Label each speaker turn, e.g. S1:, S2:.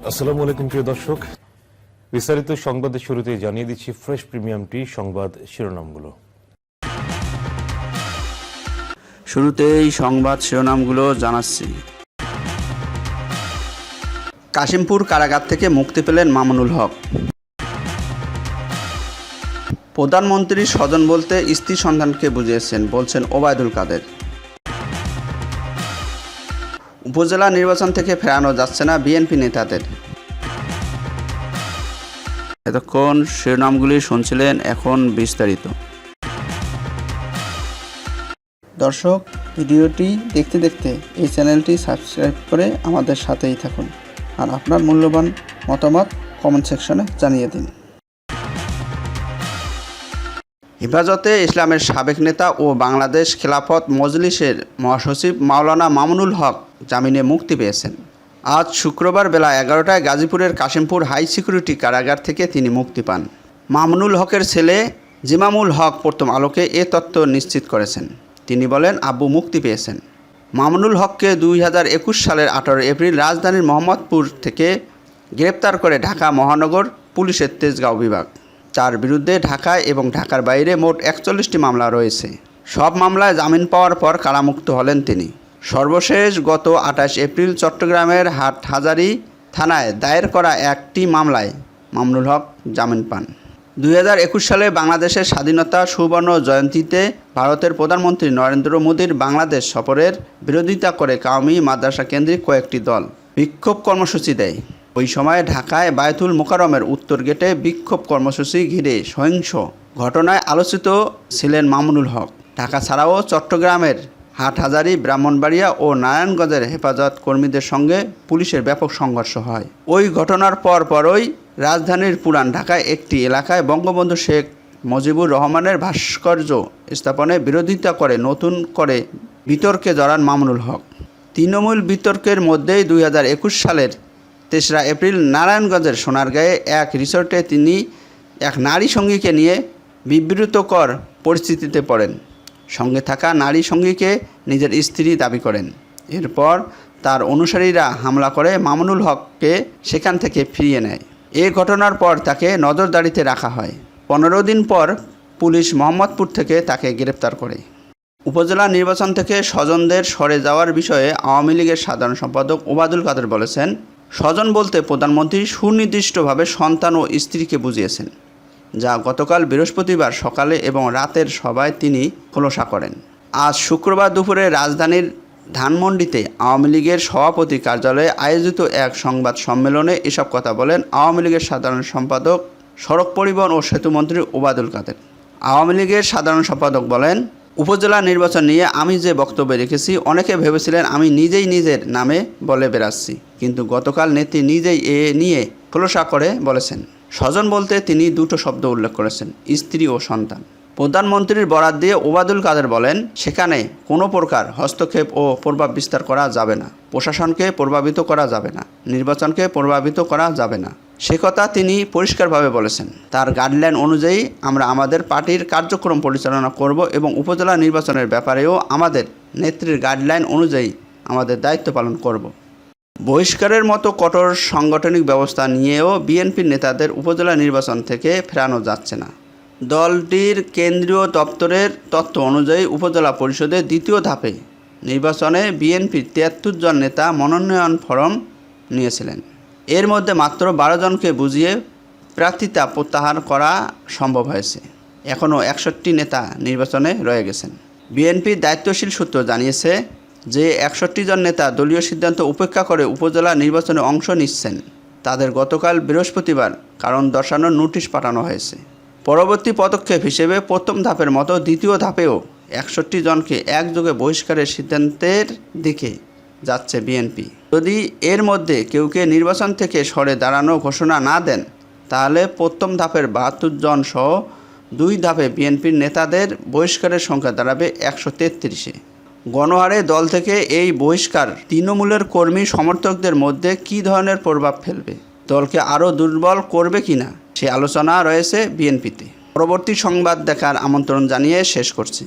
S1: আসসালামু আলাইকুম প্রিয় দর্শক, বিস্তারিত সংবাদের শুরুতে জানিয়ে দিচ্ছি ফ্রেশ প্রিমিয়াম টি সংবাদ শিরোনামগুলো।
S2: শুরুতেই সংবাদ শিরোনামগুলো জানাচ্ছি। কাশিমপুর কারাগার থেকে মুক্তি পেলেন মামুনুল হক। প্রধানমন্ত্রী স্বজন বলতে স্ত্রী সন্তানকে বুঝিয়েছেন, বলছেন ওবায়দুল কাদের। উপজেলা নির্বাচন থেকে ফেরানো যাচ্ছে না বিএনপি নেতাদের। এতক্ষণ শিরোনামগুলি শুনছিলেন, এখন বিস্তারিত। দর্শক, ভিডিওটি দেখতে দেখতে এই চ্যানেলটি সাবস্ক্রাইব করে আমাদের সাথেই থাকুন আর আপনার মূল্যবান মতামত কমেন্ট সেকশনে জানিয়ে দিন। হেফাজতে ইসলামের সাবেক নেতা ও বাংলাদেশ খেলাফত মজলিসের মহাসচিব মাওলানা মামুনুল হক জামিনে মুক্তি পেয়েছেন। আজ শুক্রবার বেলা 11টায় গাজীপুরের কাশিমপুর হাই সিকিউরিটি কারাগার থেকে তিনি মুক্তি পান। মামুনুল হকের ছেলে জিমামুল হক প্রথম আলোকে এ তথ্য নিশ্চিত করেছেন। তিনি বলেন, আব্বু মুক্তি পেয়েছেন। মামুনুল হককে 2021 সালের 18 এপ্রিল রাজধানীর মোহাম্মদপুর থেকে গ্রেপ্তার করে ঢাকা মহানগর পুলিশের তেজগাঁও বিভাগ। তার বিরুদ্ধে ঢাকায় এবং ঢাকার বাইরে মোট 41টি মামলা রয়েছে। সব মামলায় জামিন পাওয়ার পর কারামুক্ত হলেন তিনি। সর্বশেষ গত 28 এপ্রিল চট্টগ্রামের হাটহাজারী থানায় দায়ের করা একটি মামলায় মামুনুল হক জামিন পান। 2021 সালে বাংলাদেশের স্বাধীনতা সুবর্ণ জয়ন্তীতে ভারতের প্রধানমন্ত্রী নরেন্দ্র মোদীর বাংলাদেশ সফরের বিরোধিতা করে কওমি মাদ্রাসা কেন্দ্রিক কয়েকটি দল বিক্ষোভ কর্মসূচি দেয়। ওই সময় ঢাকায় বায়তুল মোকাররমের উত্তর গেটে বিক্ষোভ কর্মসূচি ঘিরে সহিংস ঘটনায় আলোচিত ছিলেন মামুনুল হক। ঢাকা ছাড়াও চট্টগ্রামের হাটহাজারী, ব্রাহ্মণবাড়িয়া ও নারায়ণগঞ্জের হেফাজত কর্মীদের সঙ্গে পুলিশের ব্যাপক সংঘর্ষ হয়। ওই ঘটনার পরপরই রাজধানীর পুরান ঢাকায় একটি এলাকায় বঙ্গবন্ধু শেখ মুজিবুর রহমানের ভাস্কর্য স্থাপনে বিরোধিতা করে নতুন করে বিতর্কে জড়ান মামুনুল হক। তৃণমূল বিতর্কের মধ্যেই 2021 সালের 3রা এপ্রিল নারায়ণগঞ্জের সোনারগাঁয়ে এক রিসোর্টে তিনি এক নারী সঙ্গীকে নিয়ে বিব্রতকর পরিস্থিতিতে পড়েন। সঙ্গে থাকা নারী সঙ্গীকে নিজের স্ত্রী দাবি করেন। এরপর তার অনুসারীরা হামলা করে মামুনুল হককে সেখান থেকে ফিরিয়ে নেয়। এ ঘটনার পর তাকে নজরদারিতে রাখা হয়। 15 দিন পর পুলিশ মোহাম্মদপুর থেকে তাকে গ্রেপ্তার করে। উপজেলা নির্বাচন থেকে স্বজনদের সরে যাওয়ার বিষয়ে আওয়ামী লীগের সাধারণ সম্পাদক ওবায়দুল কাদের বলেছেন, স্বজন বলতে প্রধানমন্ত্রী সুনির্দিষ্টভাবে সন্তান ও স্ত্রীকে বুঝিয়েছেন, যা গতকাল বৃহস্পতিবার সকালে এবং রাতের সভায় তিনি খোলসা করেন। আজ শুক্রবার দুপুরে রাজধানীর ধানমন্ডিতে আওয়ামী লীগের সভাপতি কার্যালয়ে আয়োজিত এক সংবাদ সম্মেলনে এসব কথা বলেন আওয়ামী লীগের সাধারণ সম্পাদক, সড়ক পরিবহন ও সেতুমন্ত্রী ওবায়দুল কাদের। আওয়ামী লীগের সাধারণ সম্পাদক বলেন, উপজেলা নির্বাচন নিয়ে আমি যে বক্তব্য রেখেছি, অনেকে ভেবেছিলেন আমি নিজেই নিজের নামে বলে বেড়াচ্ছি, কিন্তু গতকাল নেত্রী নিজেই এ নিয়ে খোলসা করে বলেছেন। স্বজন বলতে তিনি দুটো শব্দ উল্লেখ করেছেন, স্ত্রী ও সন্তান। প্রধানমন্ত্রীর বরাত দিয়ে ওবায়দুল কাদের বলেন, সেখানে কোনো প্রকার হস্তক্ষেপ ও প্রভাব বিস্তার করা যাবে না, প্রশাসনকে প্রভাবিত করা যাবে না, নির্বাচনকে প্রভাবিত করা যাবে না। সে কথা তিনি পরিষ্কারভাবে বলেছেন। তার গাইডলাইন অনুযায়ী আমরা আমাদের পার্টির কার্যক্রম পরিচালনা করব এবং উপজেলা নির্বাচনের ব্যাপারেও আমাদের নেত্রীর গাইডলাইন অনুযায়ী আমাদের দায়িত্ব পালন করব। বহিষ্কারের মতো কঠোর সাংগঠনিক ব্যবস্থা নিয়েও বিএনপির নেতাদের উপজেলা নির্বাচন থেকে ফেরানো যাচ্ছে না। দলটির কেন্দ্রীয় দপ্তরের তথ্য অনুযায়ী উপজেলা পরিষদের দ্বিতীয় ধাপে নির্বাচনে বিএনপির 73 জন নেতা মনোনয়ন ফরম নিয়েছিলেন। এর মধ্যে মাত্র 12 জনকে বুঝিয়ে প্রার্থিতা প্রত্যাহার করা সম্ভব হয়েছে। এখনও 61 নেতা নির্বাচনে রয়ে গেছেন। বিএনপির দায়িত্বশীল সূত্র জানিয়েছে যে 61 জন নেতা দলীয় সিদ্ধান্ত উপেক্ষা করে উপজেলা নির্বাচনে অংশ নিচ্ছেন। তাদের গতকাল বৃহস্পতিবার কারণ দর্শানোর নোটিশ পাঠানো হয়েছে। পরবর্তী পদক্ষেপ হিসেবে প্রথম ধাপের মতো দ্বিতীয় ধাপেও 61 জনকে একযোগে বহিষ্কারের সিদ্ধান্তের দিকে যাচ্ছে বিএনপি। যদি এর মধ্যে কেউকে নির্বাচন থেকে সরে দাঁড়ানো ঘোষণা না দেন, তাহলে প্রথম ধাপের 72 জন সহ 2 ধাপে বিএনপির নেতাদের বহিষ্কারের সংখ্যা দাঁড়াবে 133-এ। গণহারে দল থেকে এই বহিষ্কার তৃণমূলের কর্মী সমর্থকদের মধ্যে কী ধরনের প্রভাব ফেলবে, দলকে আরও দুর্বল করবে কিনা, সে আলোচনা রয়েছে বিএনপিতে। পরবর্তী সংবাদ দেখার আমন্ত্রণ জানিয়ে শেষ করছি।